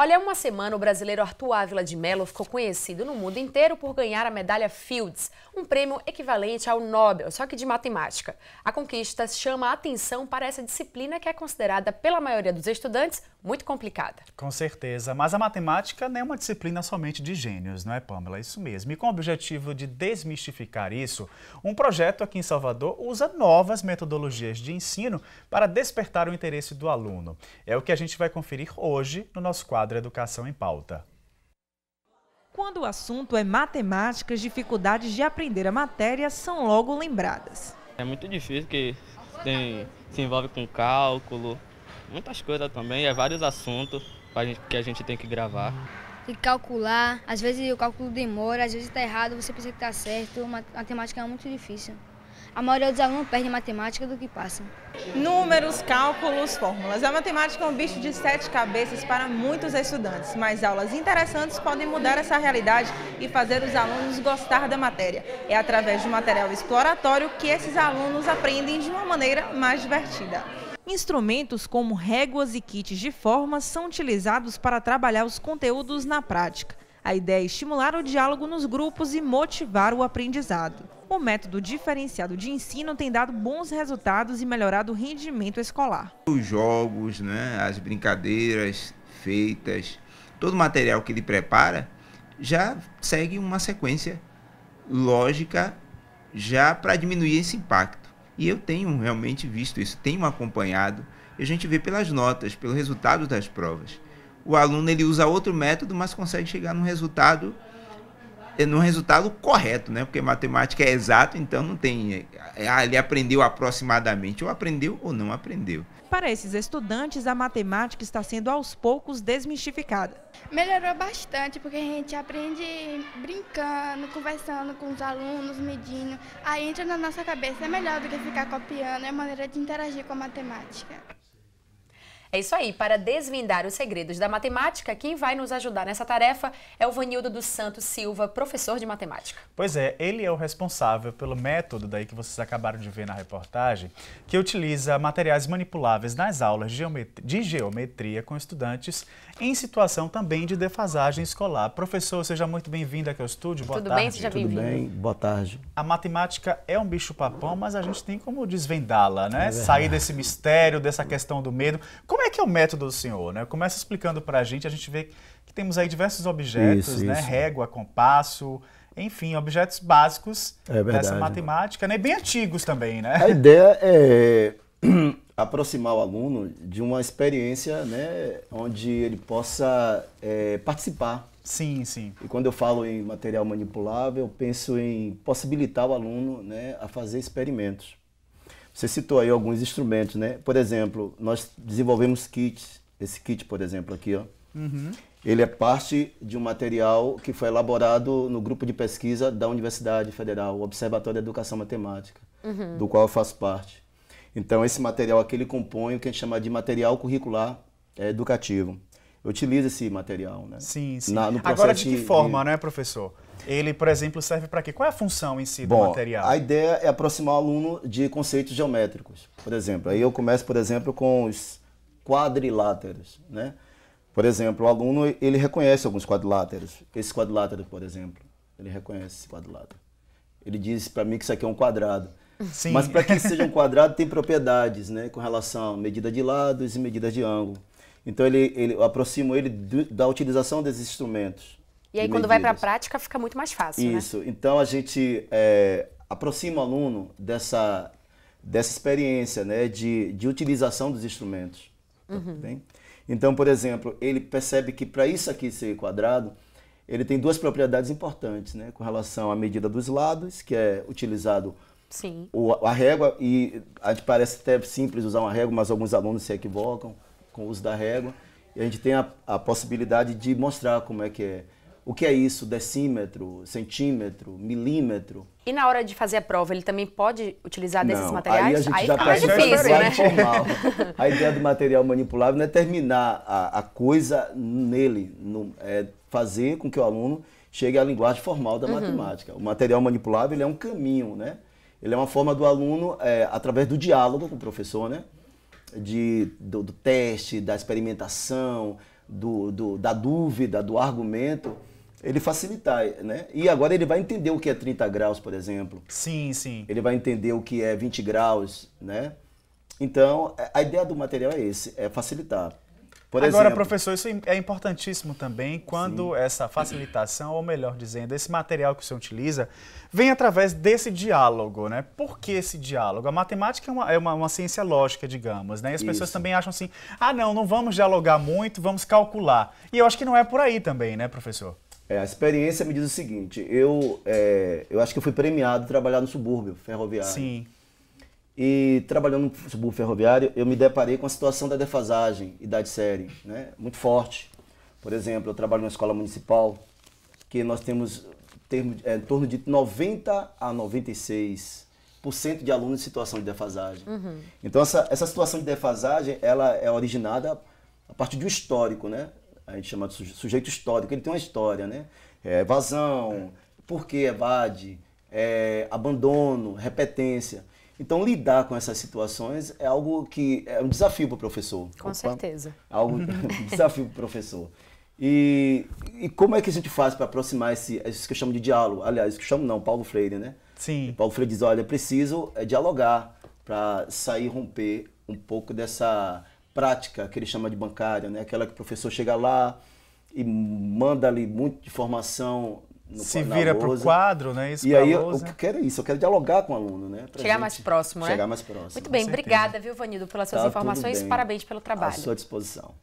Olha, há uma semana o brasileiro Arthur Ávila de Mello ficou conhecido no mundo inteiro por ganhar a medalha Fields, um prêmio equivalente ao Nobel, só que de matemática. A conquista chama a atenção para essa disciplina que é considerada pela maioria dos estudantes muito complicada. Com certeza, mas a matemática não é uma disciplina somente de gênios, não é, Pamela? Isso mesmo. E com o objetivo de desmistificar isso, um projeto aqui em Salvador usa novas metodologias de ensino para despertar o interesse do aluno. É o que a gente vai conferir hoje no nosso quadro Educação em Pauta. Quando o assunto é matemática, as dificuldades de aprender a matéria são logo lembradas. É muito difícil, porque se envolve com cálculo, muitas coisas também, vários assuntos que a gente tem que gravar. Tem que calcular, às vezes o cálculo demora, às vezes está errado, você pensa que está certo, matemática é muito difícil. A maioria dos alunos perde matemática do que passa. Números, cálculos, fórmulas. A matemática é um bicho de 7 cabeças para muitos estudantes, mas aulas interessantes podem mudar essa realidade e fazer os alunos gostar da matéria. É através de um material exploratório que esses alunos aprendem de uma maneira mais divertida. Instrumentos como réguas e kits de formas são utilizados para trabalhar os conteúdos na prática. A ideia é estimular o diálogo nos grupos e motivar o aprendizado. O método diferenciado de ensino tem dado bons resultados e melhorado o rendimento escolar. Os jogos, as brincadeiras feitas, todo o material que ele prepara já segue uma sequência lógica já para diminuir esse impacto. E eu tenho realmente visto isso, tenho acompanhado, e a gente vê pelas notas, pelo resultado das provas. O aluno ele usa outro método, mas consegue chegar num resultado correto, porque matemática é exato, então não tem, ele aprendeu aproximadamente, ou aprendeu ou não aprendeu. Para esses estudantes, a matemática está sendo aos poucos desmistificada. Melhorou bastante, porque a gente aprende brincando, conversando com os alunos, medindo, aí entra na nossa cabeça, é melhor do que ficar copiando, é a maneira de interagir com a matemática. É isso aí, para desvendar os segredos da matemática, quem vai nos ajudar nessa tarefa é o Vanildo dos Santos Silva, professor de matemática. Pois é, ele é o responsável pelo método daí que vocês acabaram de ver na reportagem, que utiliza materiais manipuláveis nas aulas de geometria com estudantes em situação também de defasagem escolar. Professor, seja muito bem-vindo aqui ao estúdio, boa tarde. Tudo bem? Seja bem-vindo. Tudo bem, boa tarde. A matemática é um bicho-papão, mas a gente tem como desvendá-la, Sair desse mistério, dessa questão do medo. Como é que é o método do senhor, Começa explicando para a gente vê que temos aí diversos objetos, isso. Régua, compasso, enfim, objetos básicos dessa matemática, bem antigos também, A ideia é aproximar o aluno de uma experiência, onde ele possa participar. Sim, sim. E quando eu falo em material manipulável, eu penso em possibilitar o aluno, a fazer experimentos. Você citou aí alguns instrumentos, Por exemplo, nós desenvolvemos kits. Esse kit, por exemplo, aqui, ó. Ele é parte de um material que foi elaborado no grupo de pesquisa da Universidade Federal, o Observatório de Educação Matemática, do qual eu faço parte. Então, esse material aqui, ele compõe o que a gente chama de material curricular educativo. Eu utilizo esse material, Sim, sim. No Agora, de que forma, professor? Ele, por exemplo, serve para quê? Qual é a função em si do material? A ideia é aproximar o aluno de conceitos geométricos, por exemplo. Aí eu começo, por exemplo, com os quadriláteros, Por exemplo, o aluno, ele reconhece alguns quadriláteros. Esse quadrilátero, por exemplo, ele reconhece esse quadrilátero. Ele diz para mim que isso aqui é um quadrado. Sim. Mas para que seja um quadrado, tem propriedades, com relação a medida de lados e medidas de ângulo. Então, eu aproximo ele da utilização desses instrumentos. E aí, quando vai para a prática, fica muito mais fácil, Isso. Então, a gente aproxima o aluno dessa experiência, de utilização dos instrumentos. Bem? Então, por exemplo, ele percebe que para isso aqui ser quadrado, ele tem duas propriedades importantes, com relação à medida dos lados, que é utilizado a régua, e a gente parece até simples usar uma régua, mas alguns alunos se equivocam com o uso da régua. E a gente tem a possibilidade de mostrar como é que é. O que é isso? Decímetro, centímetro, milímetro. E na hora de fazer a prova, ele também pode utilizar desses materiais? Aí a gente já fica mais difícil, informal. A ideia do material manipulável não é terminar a coisa nele, é fazer com que o aluno chegue à linguagem formal da matemática. O material manipulável ele é um caminho, Ele é uma forma do aluno, através do diálogo com o professor, do teste, da experimentação, da dúvida, do argumento, ele facilitar, né? E agora ele vai entender o que é 30 graus, por exemplo. Sim, sim. Ele vai entender o que é 20 graus, né? Então, a ideia do material é esse, é facilitar. Por Agora, exemplo, professor, isso é importantíssimo também quando essa facilitação, ou melhor dizendo, esse material que o senhor utiliza, vem através desse diálogo, né? Por que esse diálogo? A matemática é uma ciência lógica, digamos, né? E as pessoas também acham assim, não vamos dialogar muito, vamos calcular. E eu acho que não é por aí também, né, professor? A experiência me diz o seguinte, eu acho que eu fui premiado trabalhar no subúrbio ferroviário. Sim. E trabalhando no subúrbio ferroviário, eu me deparei com a situação da defasagem, idade-série, né? Muito forte. Por exemplo, eu trabalho numa escola municipal, que nós temos em torno de 90% a 96% de alunos em situação de defasagem. Então, essa situação de defasagem, ela é originada a partir de um histórico, né? A gente chama de sujeito histórico, ele tem uma história, né? Evasão, por que evade, abandono, repetência. Então, lidar com essas situações é algo que é um desafio para o professor. Com certeza. Um desafio para o professor. E como é que a gente faz para aproximar isso que eu chamo de diálogo? Aliás, isso que eu chamo não, Paulo Freire, né? Sim. E Paulo Freire diz, olha, é preciso dialogar para sair, romper um pouco dessa prática que ele chama de bancária, né? Aquela que o professor chega lá e manda ali muito de informação se vira para o quadro, né? Isso, e aí eu quero isso, eu quero dialogar com o aluno, né? Chegar mais próximo, né? Chegar mais próximo. Muito bem, obrigada, viu, Vanildo, pelas suas informações e parabéns pelo trabalho. À sua disposição.